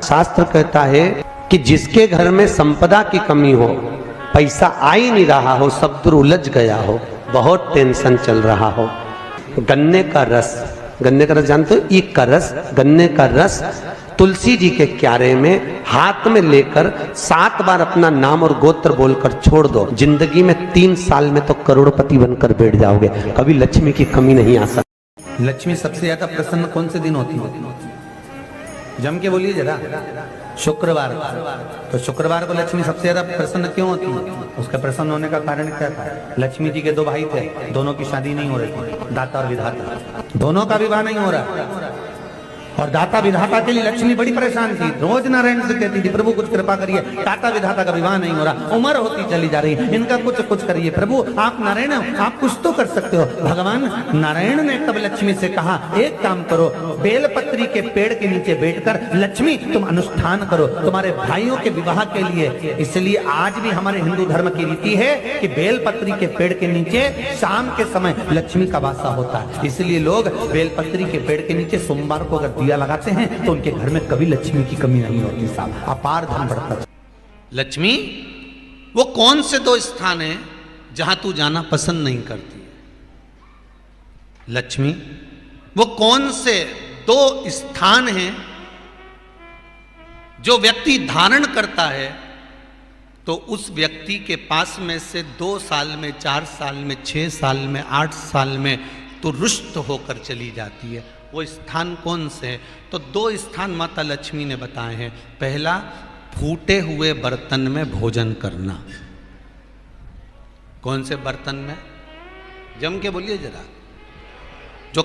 शास्त्र कहता है कि जिसके घर में संपदा की कमी हो, पैसा आ ही नहीं रहा हो, सब दूर उलझ गया हो, बहुत टेंशन चल रहा हो, गन्ने का रस जानते हो? ईख का रस, गन्ने का रस तुलसी जी के क्यारे में हाथ में लेकर 7 बार अपना नाम और गोत्र बोलकर छोड़ दो, जिंदगी में 3 साल में तो करोड़पति बनकर बैठ जाओगे, कभी लक्ष्मी की कमी नहीं आ सकती। लक्ष्मी सबसे ज्यादा प्रसन्न कौन से दिन होती है? जम के बोलिए जरा। शुक्रवार। तो शुक्रवार को लक्ष्मी सबसे ज्यादा प्रसन्न क्यों होती है? उसका प्रसन्न होने का कारण क्या था? लक्ष्मी जी के 2 भाई थे, दोनों की शादी नहीं हो रही थी, दाता और विधाता, दोनों का विवाह नहीं हो रहा। और दाता विधाता के लिए लक्ष्मी बड़ी परेशान थी, रोज नारायण से कहती थी प्रभु कुछ कृपा करिए, दाता विधाता का विवाह नहीं हो रहा, उम्र होती चली जा रही, इनका कुछ करिए प्रभु, आप नारायण आप कुछ तो कर सकते हो। भगवान नारायण ने तब लक्ष्मी से कहा एक काम करो, बेलपत्री के पेड़ के नीचे बैठकर लक्ष्मी तुम अनुष्ठान करो तुम्हारे भाइयों के विवाह के लिए। इसलिए आज भी हमारे हिंदू धर्म की रीति है कि बेलपत्री के पेड़ के नीचे शाम के समय लक्ष्मी का वासा होता है। इसलिए लोग बेलपत्री के पेड़ के नीचे सोमवार को अगर दिया लगाते हैं तो उनके घर में कभी लक्ष्मी की कमी नहीं होती साहब, अपार धन बढ़ता है। लक्ष्मी वो कौन से 2 स्थान हैं जहां तू जाना पसंद नहीं करती? लक्ष्मी वो कौन से 2 स्थान हैं जो व्यक्ति धारण करता है तो उस व्यक्ति के पास में से 2 साल में, 4 साल में, 6 साल में, 8 साल में तो रुष्ट होकर चली जाती है? वो स्थान कौन से है? तो 2 स्थान माता लक्ष्मी ने बताए हैं। पहला, फूटे हुए बर्तन में भोजन करना। कौन से बर्तन में? जम के बोलिए जरा। जो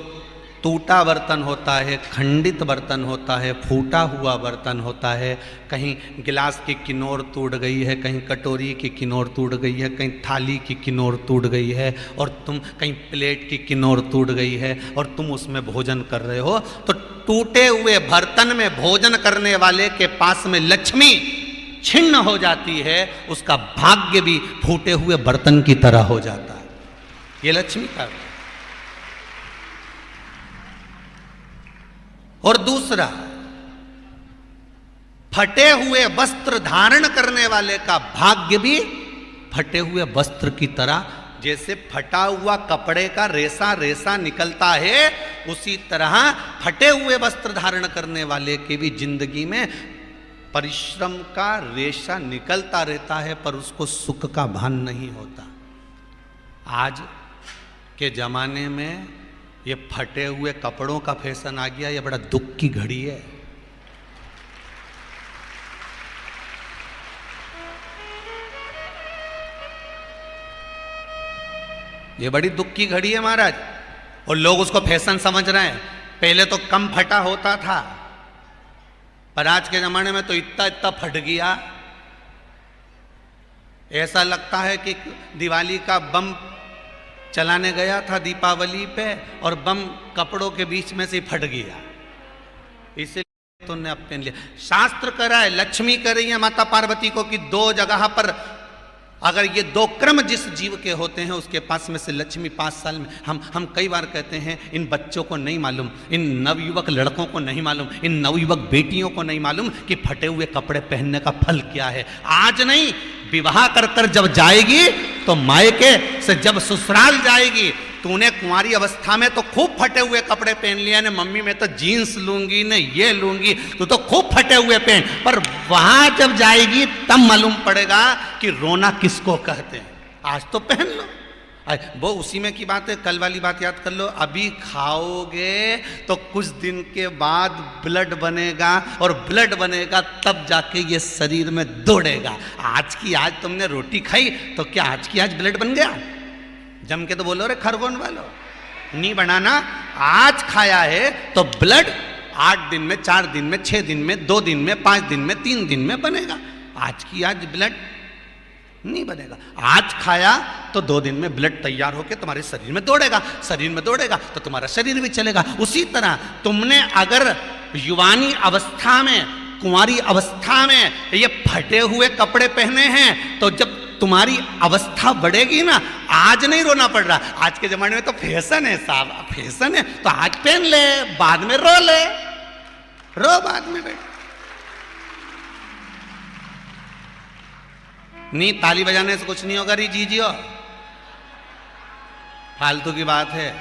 टूटा बर्तन होता है, खंडित बर्तन होता है, फूटा हुआ बर्तन होता है, कहीं गिलास की किनोर टूट गई है, कहीं कटोरी की किनोर टूट गई है, कहीं थाली की किनोर टूट गई है, और तुम कहीं प्लेट की किनोर टूट गई है और तुम उसमें भोजन कर रहे हो, तो टूटे हुए बर्तन में भोजन करने वाले के पास में लक्ष्मी छिन्न हो जाती है, उसका भाग्य भी फूटे हुए बर्तन की तरह हो जाता है। ये लक्ष्मी का। और दूसरा, फटे हुए वस्त्र धारण करने वाले का भाग्य भी फटे हुए वस्त्र की तरह, जैसे फटा हुआ कपड़े का रेसा रेसा निकलता है, उसी तरह फटे हुए वस्त्र धारण करने वाले के भी जिंदगी में परिश्रम का रेशा निकलता रहता है, पर उसको सुख का भान नहीं होता। आज के जमाने में ये फटे हुए कपड़ों का फैशन आ गया, ये बड़ा दुख की घड़ी है। ये बड़ी दुख की घड़ी है महाराज, और लोग उसको फैशन समझ रहे हैं। पहले तो कम फटा होता था, पर आज के जमाने में तो इतना इतना फट गया, ऐसा लगता है कि दिवाली का बम चलाने गया था दीपावली पे और बम कपड़ों के बीच में से फट गया, इसलिए तुमने अपने लिए। शास्त्र कह रहा है, लक्ष्मी कह रही है माता पार्वती को कि 2 जगह पर अगर ये 2 क्रम जिस जीव के होते हैं उसके पास में से लक्ष्मी 5 साल में, हम कई बार कहते हैं इन बच्चों को नहीं मालूम, इन नवयुवक लड़कों को नहीं मालूम, इन नवयुवक बेटियों को नहीं मालूम कि फटे हुए कपड़े पहनने का फल क्या है। आज नहीं, विवाह कर कर जब जाएगी तो मायके से जब ससुराल जाएगी, तूने कुंवारी अवस्था में तो खूब फटे हुए कपड़े पहन लिया ने, मम्मी मैं तो जीन्स लूंगी ने, ये लूंगी, तू तो खूब फटे हुए पहन, पर वहां जब जाएगी तब मालूम पड़ेगा कि रोना किसको कहते हैं। आज तो पहन लो, वो उसी में की बात है, कल वाली बात याद कर लो, अभी खाओगे तो कुछ दिन के बाद ब्लड बनेगा, और ब्लड बनेगा तब जाके ये शरीर में दौड़ेगा। आज की आज तुमने रोटी खाई तो क्या आज की आज ब्लड बन गया? जम के तो बोलो रे खरगोन वालों, नहीं बनाना। आज खाया है तो ब्लड 8 दिन में, 4 दिन में, 6 दिन में, 2 दिन में, 5 दिन में, 3 दिन में बनेगा। आज की आज ब्लड नहीं बनेगा। आज खाया तो 2 दिन में ब्लड तैयार होकर तुम्हारे शरीर में दौड़ेगा, शरीर में दौड़ेगा तो तुम्हारा शरीर भी चलेगा। उसी तरह तुमने अगर युवानी अवस्था में, कुंवारी अवस्था में ये फटे हुए कपड़े पहने हैं, तो जब तुम्हारी अवस्था बढ़ेगी ना, आज नहीं रोना पड़ रहा। आज के जमाने में तो फैशन है साहब, फैशन है तो आज पहन ले, बाद में रो ले, रो बाद में बैठ। नहीं, ताली बजाने से कुछ नहीं होगा री जीजियो, फालतू की बात है।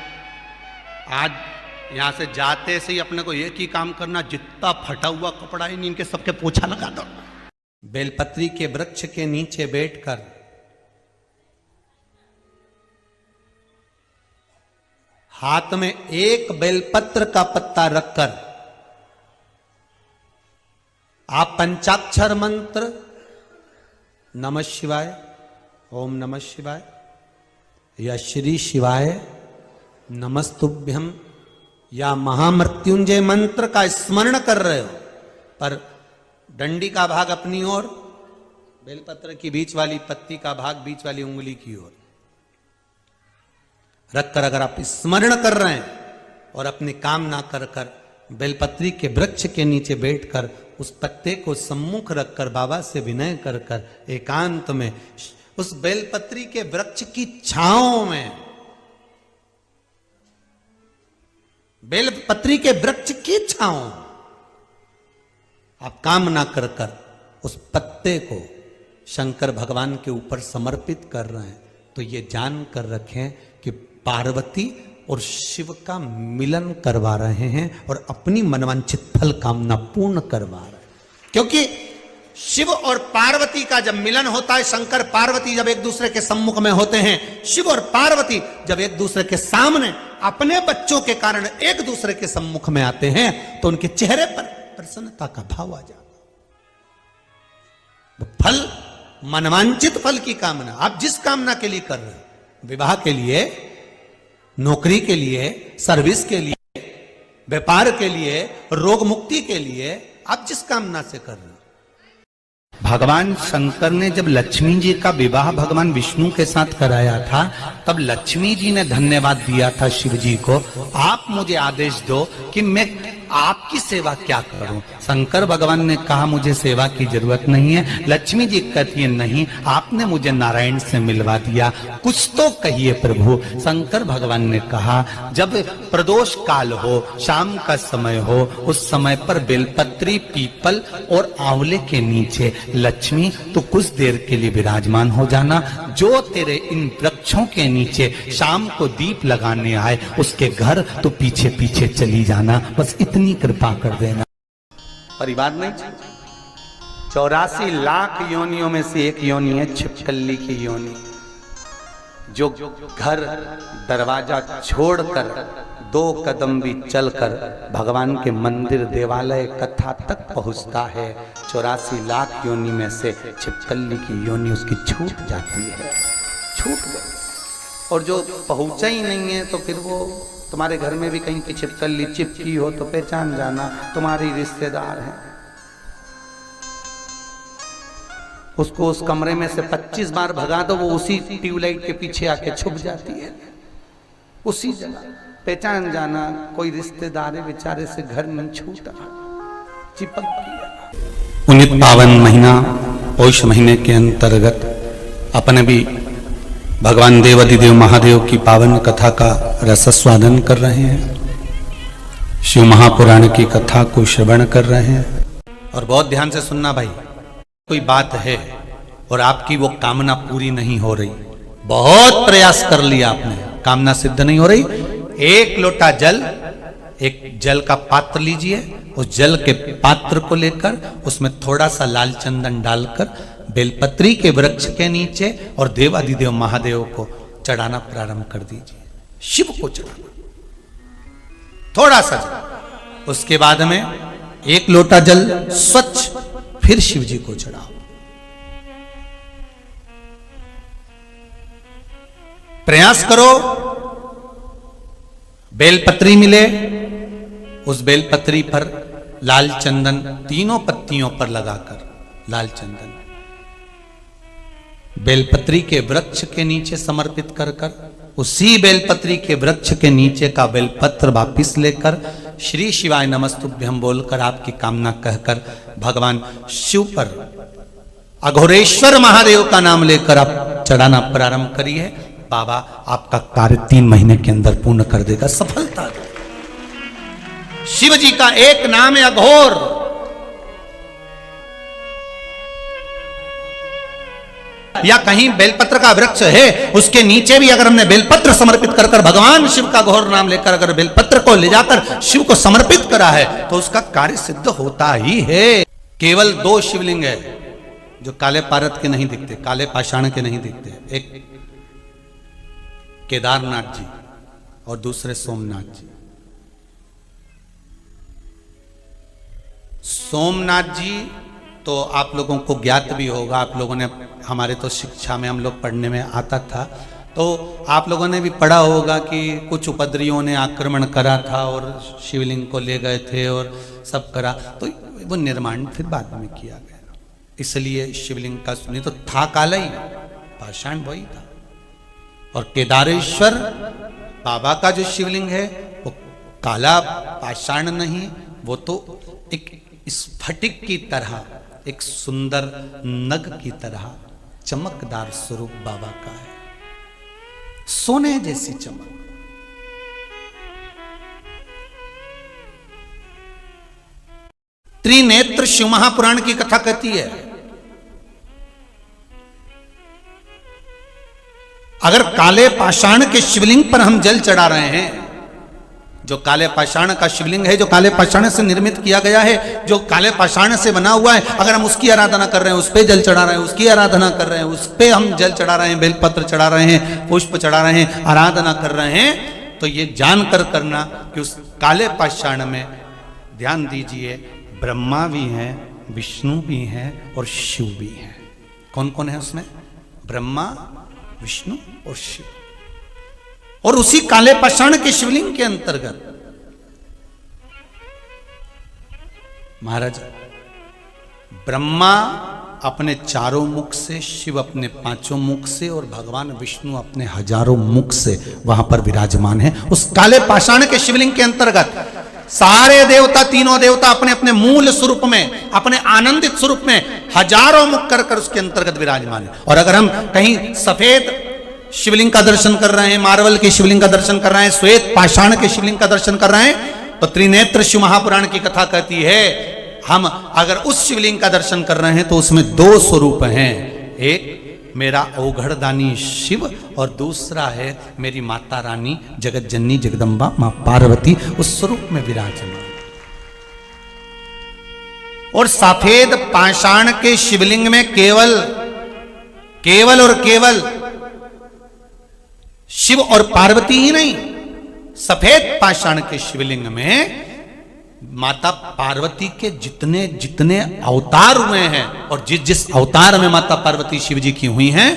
आज यहां से जाते से ही अपने को एक ही काम करना, जितना फटा हुआ कपड़ा है इनके सबके पोछा लगा दो। बेलपत्री के वृक्ष के नीचे बैठकर हाथ में एक बेलपत्र का पत्ता रखकर आप पंचाक्षर मंत्र नमः शिवाय, ओम नमः शिवाय या श्री शिवाय नमस्तुभ्यम या महामृत्युंजय मंत्र का स्मरण कर रहे हो, पर डंडी का भाग अपनी ओर, बेलपत्र की बीच वाली पत्ती का भाग बीच वाली उंगली की ओर रखकर अगर आप स्मरण कर रहे हैं और अपनी कामना कर कर बेलपत्री के वृक्ष के नीचे बैठकर उस पत्ते को सम्मुख रखकर बाबा से विनय कर कर एकांत में उस बेलपत्री के वृक्ष की छांव में, बेलपत्री के वृक्ष की छांव आप कामना कर कर उस पत्ते को शंकर भगवान के ऊपर समर्पित कर रहे हैं, तो ये जान कर रखें कि पार्वती और शिव का मिलन करवा रहे हैं और अपनी मनवांछित फल कामना पूर्ण करवा रहे हैं। क्योंकि शिव और पार्वती का जब मिलन होता है, शंकर पार्वती जब एक दूसरे के सम्मुख में होते हैं, शिव और पार्वती जब एक दूसरे के सामने अपने बच्चों के कारण एक दूसरे के सम्मुख में आते हैं, तो उनके चेहरे पर प्रसन्नता का भाव आ जाता। तो फल, मनवांचित फल की कामना आप जिस कामना के लिए कर रहे हैं, विवाह के लिए, नौकरी के लिए, सर्विस के लिए, व्यापार के लिए, रोग मुक्ति के लिए, आप जिस कामना से कर रहे हैं। भगवान शंकर ने जब लक्ष्मी जी का विवाह भगवान विष्णु के साथ कराया था, तब लक्ष्मी जी ने धन्यवाद दिया था शिव जी को, आप मुझे आदेश दो कि मैं आपकी सेवा क्या करूं। शंकर भगवान ने कहा मुझे सेवा की जरूरत नहीं है। लक्ष्मी जी कहती है नहीं, आपने मुझे नारायण से मिलवा दिया, कुछ तो कहिए प्रभु। शंकर भगवान ने कहा जब प्रदोष काल हो, शाम का समय हो, उस समय पर बेलपत्री, पीपल और आंवले के नीचे लक्ष्मी तो कुछ देर के लिए विराजमान हो जाना, जो तेरे इन वृक्षों के नीचे शाम को दीप लगाने आए उसके घर तो पीछे पीछे चली जाना, बस इतनी कृपा कर देना। परिवार नहीं, 84 लाख योनियों में से एक योनि है छिपकली की योनि, जो घर दरवाजा छोड़कर 2 कदम भी चलकर भगवान के मंदिर, देवालय, कथा तक पहुंचता है। 84 लाख योनि में से छिपकली की योनि उसकी छूट जाती है, छूट गई। और जो पहुंचा ही नहीं है तो फिर वो तुम्हारे घर में भी कहीं की छिपकली चिपकी हो तो पहचान जाना, तुम्हारी रिश्तेदार है। उसको उस कमरे में से 25 बार भगा दो, वो उसी ट्यूबलाइट के पीछे आके छुप जाती है, उसी जगह पहचान जाना कोई रिश्तेदार है, बेचारे से घर नहीं छूटा, चिपक गया। पुनित पावन महीना पौष महीने के अंतर्गत अपने भी भगवान देवाधिदेव महादेव की पावन कथा का रसस्वादन कर रहे हैं, शिव महापुराण की कथा को श्रवण कर रहे हैं। और बहुत ध्यान से सुनना भाई, कोई बात है और आपकी वो कामना पूरी नहीं हो रही, बहुत प्रयास कर लिया आपने, कामना सिद्ध नहीं हो रही, एक लोटा जल, एक जल का पात्र लीजिए, उस जल के पात्र को लेकर उसमें थोड़ा सा लाल चंदन डालकर बेलपत्री के वृक्ष के नीचे और देवाधिदेव महादेव को चढ़ाना प्रारंभ कर दीजिए, शिव को चढ़ाना थोड़ा सा जल। उसके बाद में 1 लोटा जल स्वच्छ फिर शिव जी को चढ़ाओ। प्रयास करो बेलपत्री मिले, उस बेलपत्री पर लाल चंदन तीनों पत्तियों पर लगाकर लाल चंदन बेलपत्री के वृक्ष के नीचे समर्पित कर कर उसी बेलपत्री के वृक्ष के नीचे का बेलपत्र वापिस लेकर श्री शिवाय नमस्तुभ्यम बोलकर आपकी कामना कहकर भगवान शिव पर, अघोरेश्वर महादेव का नाम लेकर आप चढ़ाना प्रारंभ करिए। बाबा आपका कार्य 3 महीने के अंदर पूर्ण कर देगा, सफलता देगा। शिव जी का एक नाम है अघोर। या कहीं बेलपत्र का वृक्ष है, उसके नीचे भी अगर हमने बेलपत्र समर्पित कर कर भगवान शिव का घोर नाम लेकर अगर बेलपत्र को ले जाकर शिव को समर्पित करा है तो उसका कार्य सिद्ध होता ही है। केवल 2 शिवलिंग है जो काले पारत के नहीं दिखते, काले पाषाण के नहीं दिखते। एक केदारनाथ जी और दूसरे सोमनाथ जी। सोमनाथ जी तो आप लोगों को ज्ञात भी होगा, आप लोगों ने, हमारे तो शिक्षा में हम लोग पढ़ने में आता था, तो आप लोगों ने भी पढ़ा होगा कि कुछ उपद्रवियों ने आक्रमण करा था और शिवलिंग को ले गए थे और सब करा, तो वो निर्माण फिर बाद में किया गया। इसलिए शिवलिंग का नहीं तो था काला ही, पाषाण वही था। और केदारेश्वर बाबा का जो शिवलिंग है वो काला पाषाण नहीं, वो तो एक स्फटिक की तरह, एक सुंदर नग की तरह चमकदार स्वरूप बाबा का है, सोने जैसी चमक। त्रिनेत्र शिव महापुराण की कथा कहती है, अगर काले पाषाण के शिवलिंग पर हम जल चढ़ा रहे हैं, जो काले पाषाण का शिवलिंग है, जो काले पाषाण से निर्मित किया गया है, जो काले पाषाण से बना हुआ है, अगर हम उसकी आराधना कर रहे हैं, उस पे जल चढ़ा रहे हैं, उसकी आराधना कर रहे हैं, उस पे हम जल चढ़ा रहे हैं, बेलपत्र चढ़ा रहे हैं, पुष्प चढ़ा रहे हैं, आराधना कर रहे हैं, तो ये जानकर करना कि उस काले पाषाण में, ध्यान दीजिए, ब्रह्मा भी हैं, विष्णु भी हैं और शिव भी हैं। कौन कौन है उसमें? ब्रह्मा, विष्णु और शिव। और उसी काले पाषाण के शिवलिंग के अंतर्गत महाराज ब्रह्मा अपने 4 मुख से, शिव अपने 5 मुख से और भगवान विष्णु अपने 1000 मुख से वहां पर विराजमान है। उस काले पाषाण के शिवलिंग के अंतर्गत सारे देवता, तीनों देवता अपने अपने मूल स्वरूप में, अपने आनंदित स्वरूप में 1000 मुख कर कर उसके अंतर्गत विराजमान है। और अगर हम कहीं सफेद शिवलिंग का दर्शन कर रहे हैं, मार्बल के शिवलिंग का दर्शन कर रहे हैं, श्वेत पाषाण के शिवलिंग का दर्शन कर रहे हैं, तो त्रिनेत्र शिव महापुराण की कथा कहती है, हम अगर उस शिवलिंग का दर्शन कर रहे हैं तो उसमें 2 स्वरूप हैं, एक मेरा औघड़दानी शिव और दूसरा है मेरी माता रानी जगत जननी जगदम्बा मां पार्वती, उस स्वरूप में विराजमान। और सफेद पाषाण के शिवलिंग में केवल और केवल शिव और पार्वती ही नहीं, सफेद पाषाण के शिवलिंग में माता पार्वती के जितने जितने अवतार हुए हैं और जिस अवतार में माता पार्वती शिव जी की हुई हैं,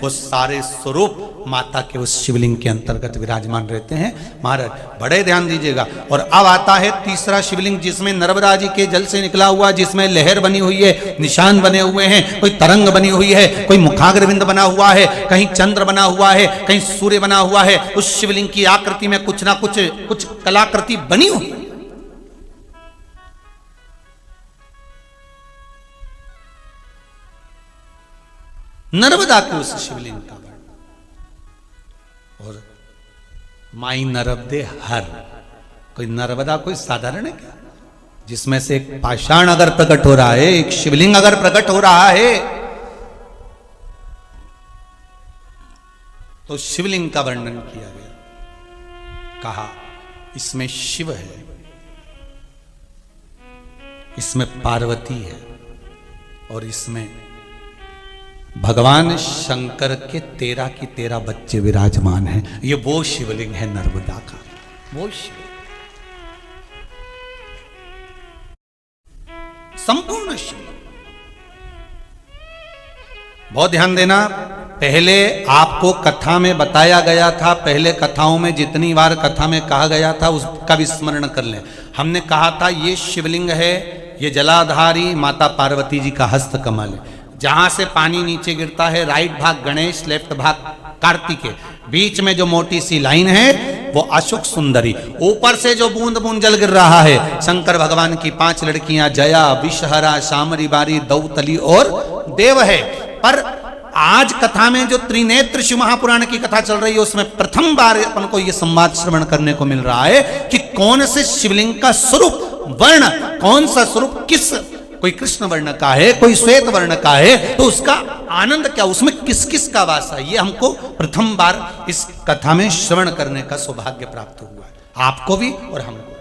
वो सारे स्वरूप माता के उस शिवलिंग के अंतर्गत विराजमान रहते हैं। महाराज बड़े ध्यान दीजिएगा। और अब आता है तीसरा शिवलिंग, जिसमें नर्मदा जी के जल से निकला हुआ, जिसमें लहर बनी हुई है, निशान बने हुए हैं, कोई तरंग बनी हुई है, कोई मुखाग्रविंद बना हुआ है, कहीं चंद्र बना हुआ है, कहीं सूर्य बना हुआ है। उस शिवलिंग की आकृति में कुछ ना कुछ कलाकृति बनी हुई। नर्मदा के उस शिवलिंग का और माई नर्मदे हर, कोई नर्मदा कोई साधारण है क्या? जिसमें से एक पाषाण अगर प्रकट हो रहा है, एक शिवलिंग अगर प्रकट हो रहा है, तो शिवलिंग का वर्णन किया गया, कहा इसमें शिव है, इसमें पार्वती है और इसमें भगवान शंकर के 13 की 13 बच्चे विराजमान हैं। ये वो शिवलिंग है नर्मदा का, वो शिव संपूर्ण शिव। बहुत ध्यान देना, पहले आपको कथा में बताया गया था, पहले कथाओं में जितनी बार कथा में कहा गया था उसका भी स्मरण कर लें। हमने कहा था ये शिवलिंग है, ये जलाधारी माता पार्वती जी का हस्त कमल है, जहां से पानी नीचे गिरता है, राइट भाग गणेश, लेफ्ट भाग कार्तिकेय, बीच में जो मोटी सी लाइन है वो अशोक सुंदरी, ऊपर से जो बूंद बूंद जल गिर रहा है शंकर भगवान की 5 लड़कियां जया, विषहरा, शामरी बारी, दौतली और देव है। पर आज कथा में जो त्रिनेत्र शिव महापुराण की कथा चल रही है उसमें प्रथम बार अपन को यह संवाद श्रवण करने को मिल रहा है कि कौन से शिवलिंग का स्वरूप, वर्ण, कौन सा स्वरूप किस कोई कृष्ण वर्ण का है, कोई श्वेत वर्ण का है, तो उसका आनंद क्या, उसमें किस किस का वास है, ये हमको प्रथम बार इस कथा में श्रवण करने का सौभाग्य प्राप्त हुआ है। आपको भी और हमको,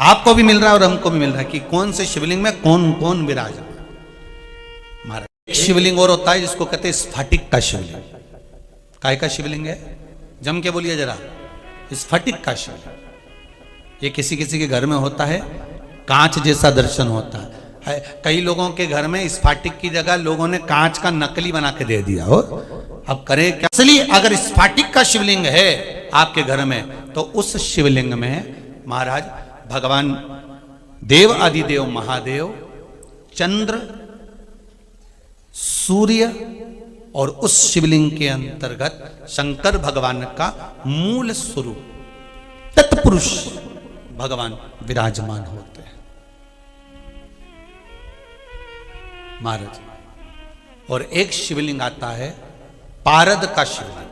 आपको भी मिल रहा है और हमको भी मिल रहा है कि कौन से शिवलिंग में कौन कौन विराजमान। महाराज एक शिवलिंग और होता है जिसको कहते हैं स्फटिक का शिवलिंग। काय का शिवलिंग है? जम के बोलिए जरा। स्फटिक का शिवलिंग, ये किसी किसी के घर में होता है, कांच जैसा दर्शन होता है। कई लोगों के घर में स्फटिक की जगह लोगों ने कांच का नकली बना के दे दिया हो। अब करें क्या? असली अगर स्फटिक का शिवलिंग है आपके घर में, तो उस शिवलिंग में महाराज भगवान देव आदिदेव महादेव, चंद्र, सूर्य और उस शिवलिंग के अंतर्गत शंकर भगवान का मूल स्वरूप तत्पुरुष भगवान विराजमान होते हैं महाराज। और एक शिवलिंग आता है पारद का शिवलिंग,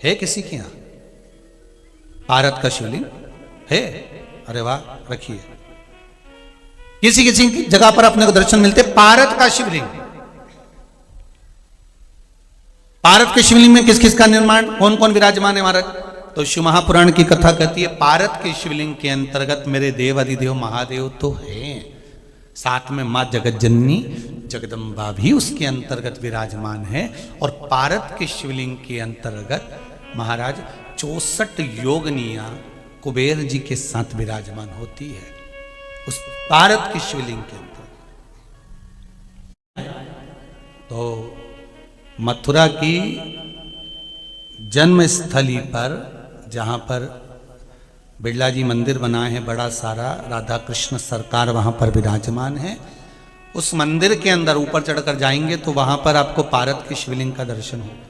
है किसी के यहां पारद का शिवलिंग है? अरे वाह, रखिए। किसी किसी की जगह पर अपने को दर्शन मिलते पारद का शिवलिंग। पारद के शिवलिंग में किस किस का निर्माण, कौन कौन विराजमान है महाराज? तो शिव महापुराण की कथा कहती है पारद के शिवलिंग के अंतर्गत मेरे देव अधिदेव महादेव तो हैं, साथ में मां जगत जननी जगदम्बा भी उसके अंतर्गत विराजमान है। और पारद के शिवलिंग के अंतर्गत महाराज 64 योगनियां कुबेर जी के साथ विराजमान होती है उस पारद के शिवलिंग के अंदर। तो मथुरा की जन्म स्थली पर जहां पर बिरला जी मंदिर बनाए हैं बड़ा सारा, राधा कृष्ण सरकार वहां पर विराजमान है, उस मंदिर के अंदर ऊपर चढ़कर जाएंगे तो वहां पर आपको पारद के शिवलिंग का दर्शन होगा।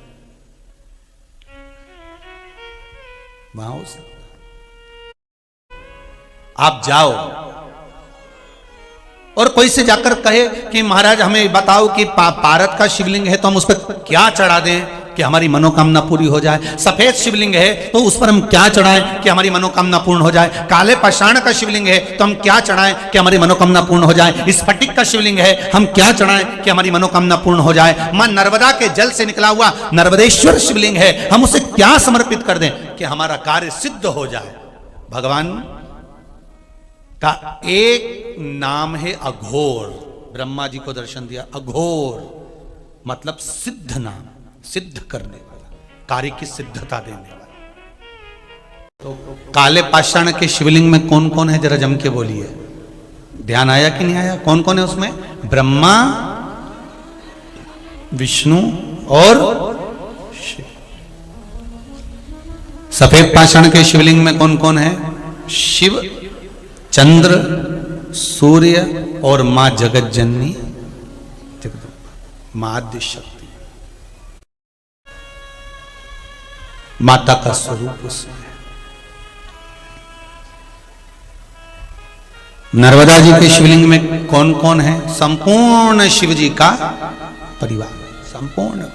वहां आप जाओ और कोई से जाकर कहे कि महाराज हमें बताओ कि पारद का शिवलिंग है तो हम उस पर क्या चढ़ा दें कि हमारी मनोकामना पूरी हो जाए। सफेद शिवलिंग है तो उस पर हम क्या चढ़ाएं कि हमारी मनोकामना पूर्ण हो जाए। काले पाषाण का शिवलिंग है तो हम क्या चढ़ाएं कि हमारी मनोकामना पूर्ण हो जाए। स्फटिक का शिवलिंग है हम क्या चढ़ाएं कि हमारी मनोकामना पूर्ण हो जाए। मां नर्मदा के जल से निकला हुआ नर्मदेश्वर शिवलिंग है, हम उसे क्या समर्पित कर दें कि हमारा कार्य सिद्ध हो जाए। भगवान का एक नाम है अघोर। ब्रह्मा जी को दर्शन दिया, अघोर मतलब सिद्ध नाम, सिद्ध करने वाला, कार्य की सिद्धता देने वाला। तो काले पाषाण के शिवलिंग में कौन कौन है जरा जम के बोलिए, ध्यान आया कि नहीं आया? कौन कौन है उसमें? ब्रह्मा, विष्णु और शिव। सफेद पाषाण के शिवलिंग में कौन कौन है? शिव, चंद्र, सूर्य और मां जगत जननी जगदम्बा, मां आद्य शक्ति, माता का स्वरूप उसमें। नर्मदा जी के शिवलिंग में कौन कौन है? संपूर्ण शिव जी का परिवार, संपूर्ण।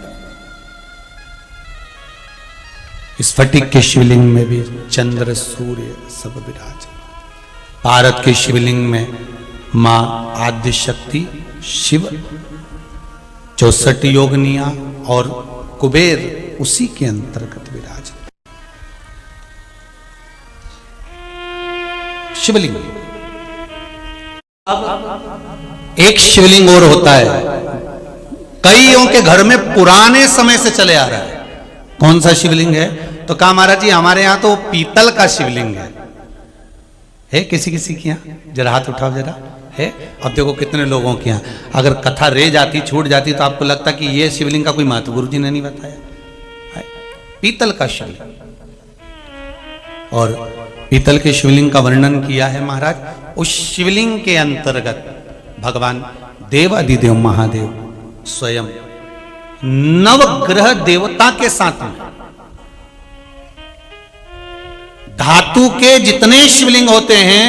स्फटिक के शिवलिंग में भी चंद्र सूर्य सब विराज। पारद के शिवलिंग में मां आद्य शक्ति, शिव, 64 योगनियां और कुबेर उसी के अंतर्गत विराज। शिवलिंग एक शिवलिंग और होता है, कईयों के घर में पुराने समय से चले आ रहा है। कौन सा शिवलिंग है? तो कहा महाराज जी हमारे यहां तो पीतल का शिवलिंग है किसी किसी के यहाँ? जरा हाथ उठाओ जरा, है? अब देखो कितने लोगों के यहाँ अगर कथा रह जाती, छूट जाती तो आपको लगता कि ये शिवलिंग का कोई महत्व गुरु जी ने नहीं बताया। पीतल का शिवलिंग, और पीतल के शिवलिंग का वर्णन किया है महाराज। उस शिवलिंग के अंतर्गत भगवान देव अधिदेव महादेव स्वयं नवग्रह देवता के साथ में, धातु के जितने शिवलिंग होते हैं,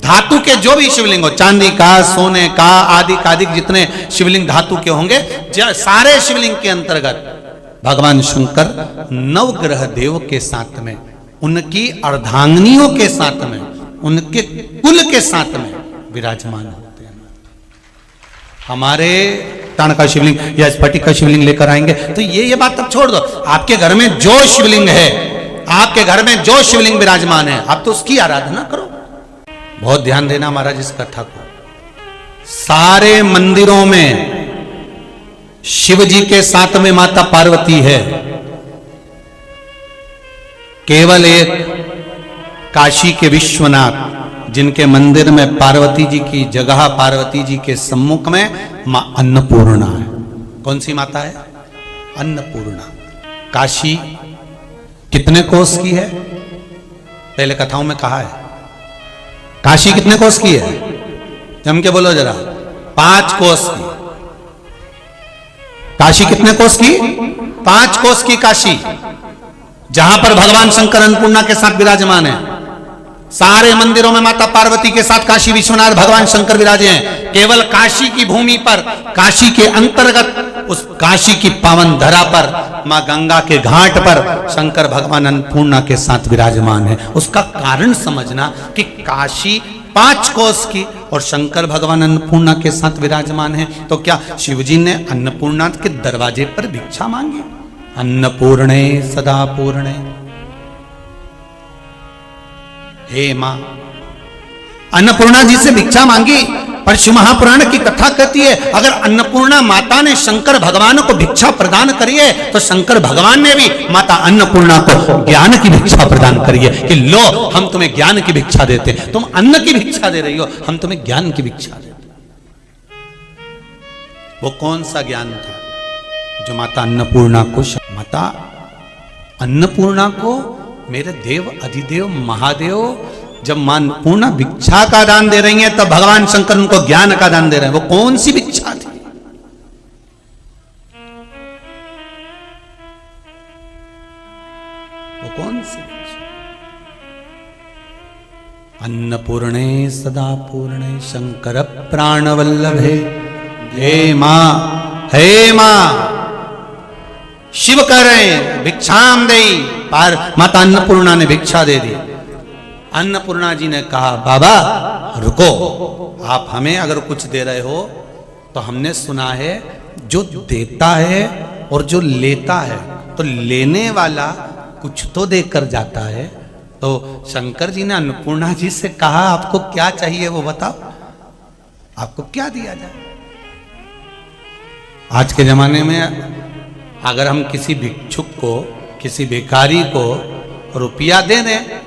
धातु के जो भी शिवलिंग हो, चांदी का, सोने का, आदि कादिक जितने शिवलिंग धातु के होंगे, सारे शिवलिंग के अंतर्गत भगवान शंकर नवग्रह देव के साथ में, उनकी अर्धांगिनियों के साथ में उनके कुल के साथ में विराजमान होते हैं। हमारे ताण का शिवलिंग या स्फटिक का शिवलिंग लेकर आएंगे तो ये बात अब छोड़ दो। आपके घर में जो शिवलिंग है, आपके घर में जो शिवलिंग विराजमान है, आप तो उसकी आराधना करो। बहुत ध्यान देना महाराज इस कथा को। सारे मंदिरों में शिव जी के साथ में माता पार्वती है, केवल एक काशी के विश्वनाथ जिनके मंदिर में पार्वती जी की जगह, पार्वती जी के सम्मुख में मां अन्नपूर्णा है। कौन सी माता है? अन्नपूर्णा। काशी कितने कोस की है? पहले कथाओं में कहा है। काशी कितने कोस की है? जम के बोलो जरा। 5 कोस की। काशी कितने कोस की? 5 कोस की काशी, जहां पर भगवान शंकर अन्नपूर्णा के साथ विराजमान है। सारे मंदिरों में माता पार्वती के साथ काशी विश्वनाथ भगवान शंकर विराजे हैं। केवल काशी की भूमि पर, काशी के अंतर्गत उस काशी की पावन धरा पर, मां गंगा के घाट पर शंकर भगवान अन्नपूर्णा के साथ विराजमान है। उसका कारण समझना कि काशी 5 कोस की और शंकर भगवान अन्नपूर्णा के साथ विराजमान है। तो क्या शिवजी ने अन्नपूर्णा के दरवाजे पर भिक्षा मांगी? अन्नपूर्णे सदा पूर्णे, हे मां। अन्नपूर्णा जी से भिक्षा मांगी। पर शिव महापुराण की कथा कहती है अगर अन्नपूर्णा माता ने शंकर भगवान को भिक्षा प्रदान करी है तो शंकर भगवान ने भी माता अन्नपूर्णा को ज्ञान की भिक्षा प्रदान करी है कि लो हम तुम्हें ज्ञान की भिक्षा देते हैं। तुम अन्न की भिक्षा दे रही हो, हम तुम्हें ज्ञान की भिक्षा देते। वो कौन सा ज्ञान था जो माता अन्नपूर्णा को, माता अन्नपूर्णा को मेरे देव अधिदेव महादेव जब मां अन्नपूर्णा भिक्षा का दान दे रही हैं तब भगवान शंकर उनको ज्ञान का दान दे रहे हैं। वो कौन सी भिक्षा थी? वो कौन सी भिक्षा? अन्नपूर्णे सदा पूर्णे शंकर प्राणवल्लभे, हे मां, हे मां। शिव कह रहे हैं भिक्षाम देई, पर माता अन्नपूर्णा ने भिक्षा दे दी। अन्नपूर्णा जी ने कहा बाबा रुको, आप हमें अगर कुछ दे रहे हो तो हमने सुना है जो देता है और जो लेता है तो लेने वाला कुछ तो देकर जाता है। तो शंकर जी ने अन्नपूर्णा जी से कहा आपको क्या चाहिए वो बताओ, आपको क्या दिया जाए? आज के जमाने में अगर हम किसी भिक्षुक को, किसी भिखारी को रुपया दे दें,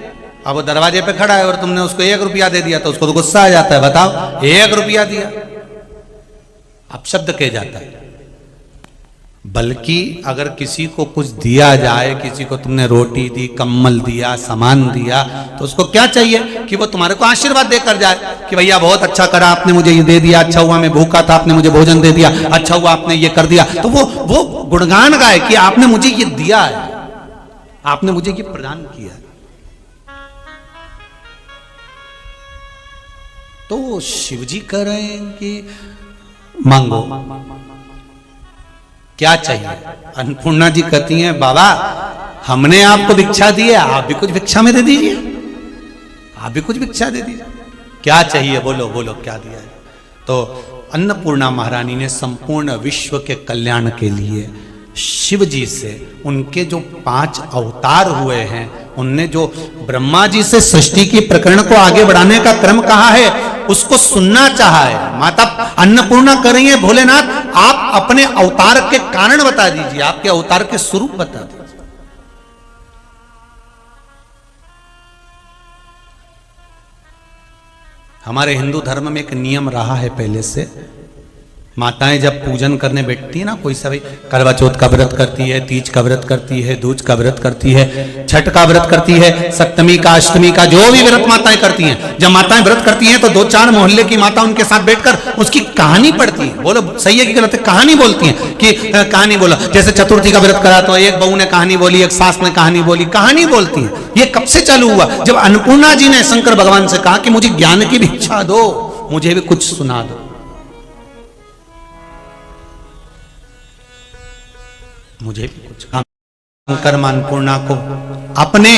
अब वो दरवाजे पे खड़ा है और तुमने उसको 1 रुपया दे दिया तो उसको तो गुस्सा आ जाता है। बताओ 1 रुपया दिया, अपशब्द कह जाता है। बल्कि अगर किसी को कुछ दिया जाए, किसी को तुमने रोटी दी, कम्बल दिया, सामान दिया, तो उसको क्या चाहिए कि वो तुम्हारे को आशीर्वाद देकर जाए कि भैया बहुत अच्छा करा आपने, मुझे ये दे दिया, अच्छा हुआ मैं भूखा था आपने मुझे भोजन दे दिया, अच्छा हुआ आपने ये कर दिया। तो वो गुणगान गाए कि आपने मुझे ये दिया है, आपने मुझे ये प्रदान किया। तो शिवजी कह रहे हैं कि मांगो, क्या चाहिए? अन्नपूर्णा जी कहती हैं बाबा हमने आपको भिक्षा दी है, आप भी कुछ भिक्षा में दे दीजिए, आप भी कुछ भिक्षा दे दीजिए। क्या चाहिए बोलो बोलो क्या दिया है? तो अन्नपूर्णा महारानी ने संपूर्ण विश्व के कल्याण के लिए शिव जी से, उनके जो 5 अवतार हुए हैं, उनने जो ब्रह्मा जी से सृष्टि की प्रकरण को आगे बढ़ाने का क्रम कहा है उसको सुनना चाहा है। माता अन्नपूर्णा कर रही है भोलेनाथ आप अपने अवतार के कारण बता दीजिए, आपके अवतार के स्वरूप बता दीजिए। हमारे हिंदू धर्म में एक नियम रहा है पहले से, माताएं जब पूजन करने बैठती है ना, कोई सभी करवा चौथ का व्रत करती है, तीज का व्रत करती है, दूज का व्रत करती है, छठ का व्रत करती है, सप्तमी का, अष्टमी का, जो भी व्रत माताएं करती हैं, जब माताएं व्रत करती हैं तो 2-4 मोहल्ले की माता उनके साथ बैठकर उसकी कहानी पढ़ती है। बोलो सही है कि गलत है? कहानी बोलती है कि कहानी बोलो। जैसे चतुर्थी का व्रत करा तो एक बहू ने कहानी बोली, एक सास ने कहानी बोली, कहानी बोलती है। ये कब से चालू हुआ? जब अन्नपूर्णा जी ने शंकर भगवान से कहा कि मुझे ज्ञान की भिक्षा दो, मुझे भी कुछ सुना दो। मुझे भी कुछ। शंकर अन्नपूर्णा को अपने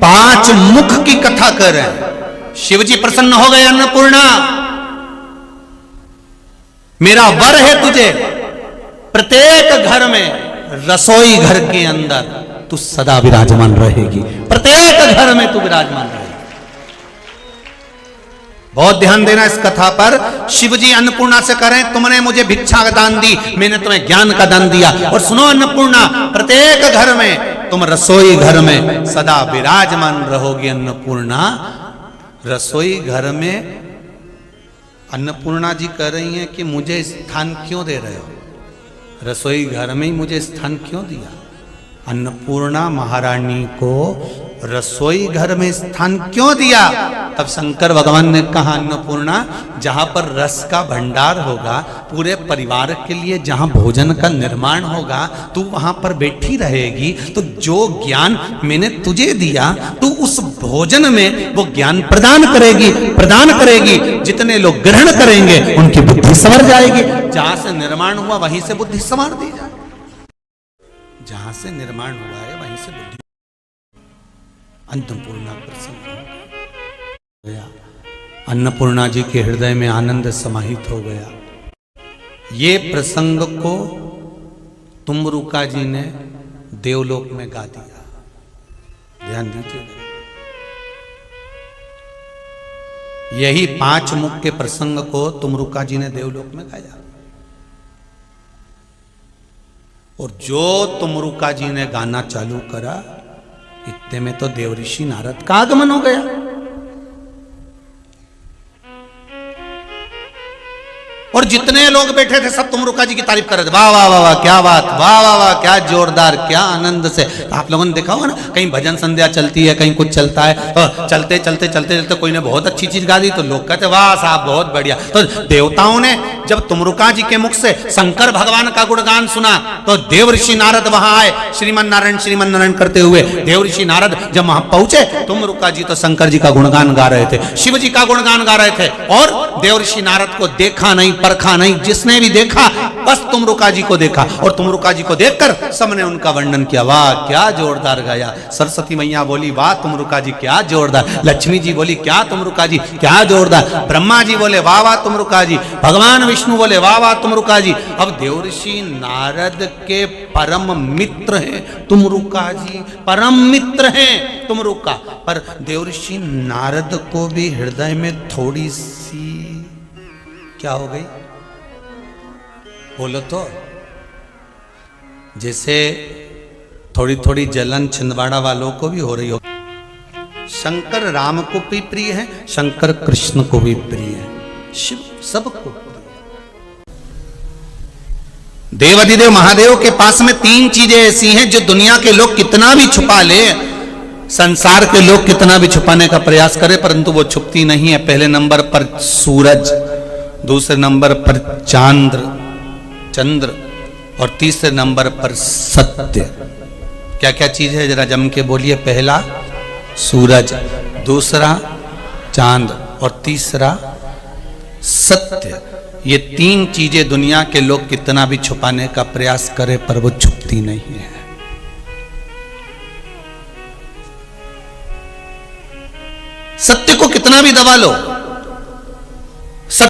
5 मुख की कथा कर रहे हैं। शिवजी प्रसन्न हो गए, अन्नपूर्णा मेरा वर है तुझे, प्रत्येक घर में रसोई घर के अंदर तू सदा विराजमान रहेगी, प्रत्येक घर में तू विराजमान रहेगी। बहुत ध्यान देना इस कथा पर। शिवजी अन्नपूर्णा से करें, तुमने मुझे भिक्षा का दान दी, मैंने तुम्हें ज्ञान का दान दिया। और सुनो अन्नपूर्णा, प्रत्येक घर में तुम रसोई घर में सदा विराजमान रहोगी। अन्नपूर्णा रसोई घर में, अन्नपूर्णा जी कह रही हैं कि मुझे स्थान क्यों दे रहे हो, रसोई घर में ही मुझे स्थान क्यों दिया। अन्नपूर्णा महारानी को रसोई घर में स्थान क्यों दिया। तब शंकर भगवान ने कहा, अन्नपूर्णा जहां पर रस का भंडार होगा, पूरे परिवार के लिए जहां भोजन का निर्माण होगा, तू वहां पर बैठी रहेगी। तो जो ज्ञान मैंने तुझे दिया, तू उस भोजन में वो ज्ञान प्रदान करेगी। जितने लोग ग्रहण करेंगे उनकी बुद्धि संवर जाएगी। जहां से निर्माण हुआ वहीं से बुद्धि संवार दी जाए। जहां से निर्माण हुआ है वहीं से बुद्धि। अन्नपूर्णा प्रसन्न हो गया, अन्नपूर्णा जी के हृदय में आनंद समाहित हो गया। ये प्रसंग को तुमरुका जी ने देवलोक में गा दिया। ध्यान दीजिएगा, यही 5 मुख के प्रसंग को तुमरुका जी ने देवलोक में गाया। और जो तुमरुका जी ने गाना चालू करा, इतने में तो देवऋषि नारद का आगमन हो गया। और जितने लोग बैठे थे सब तुमरुका जी की तारीफ कर रहे थे। वाह वाह वाह वाह क्या बात, वाह वाह वाह क्या जोरदार, क्या आनंद से। तो आप लोगों ने देखा होगा ना, कहीं भजन संध्या चलती है, कहीं कुछ चलता है, तो चलते चलते चलते चलते कोई ने बहुत अच्छी चीज गा दी तो लोग कहते वाह साहब बहुत बढ़िया। तो देवताओं ने जब तुमरुका जी के मुख से शंकर भगवान का गुणगान सुना, तो देवऋषि नारद वहां आए, श्रीमन नारायण करते हुए। देवऋषि नारद जब वहां पहुंचे, तुमरुका जी तो शंकर जी का गुणगान गा रहे थे, शिव जी का गुणगान गा रहे थे। और देवऋषि नारद को देखा नहीं, परखा नहीं, जिसने भी देखा बस तुमरुका जी को देखा। और तुमरुका जी को देखकर सबने उनका वर्णन किया, वाह क्या जोरदार गाया। सरस्वती मैया बोली वाह तुमरुका जी क्या जोरदार, लक्ष्मी जी बोली क्या तुमरुका जी क्या जोरदार, ब्रह्मा जी बोले वाह वाह तुमरुका जी, भगवान विष्णु बोले वाह वाह तुमरुका जी। अब देवऋषि नारद के परम मित्र हैं तुमरुका जी, परम मित्र हैं तुमरुका। पर देवऋषि नारद को भी हृदय में थोड़ी सी क्या हो गई, बोलो तो, जैसे थोड़ी थोड़ी जलन छिंदवाड़ा वालों को भी हो रही हो। शंकर राम को भी प्रिय है, शंकर कृष्ण को भी प्रिय है, शिव सबको प्रिय। देवाधिदेव महादेव के पास में 3 चीजें ऐसी हैं जो दुनिया के लोग कितना भी छुपा ले, संसार के लोग कितना भी छुपाने का प्रयास करें, परंतु वो छुपती नहीं है। पहले नंबर पर सूरज, दूसरे नंबर पर चंद्र और तीसरे नंबर पर सत्य। क्या क्या चीज है जरा जम के बोलिए। पहला सूरज, दूसरा चांद और तीसरा सत्य। ये 3 चीजें दुनिया के लोग कितना भी छुपाने का प्रयास करें पर वो छुपती नहीं है। सत्य को कितना भी दबा लो,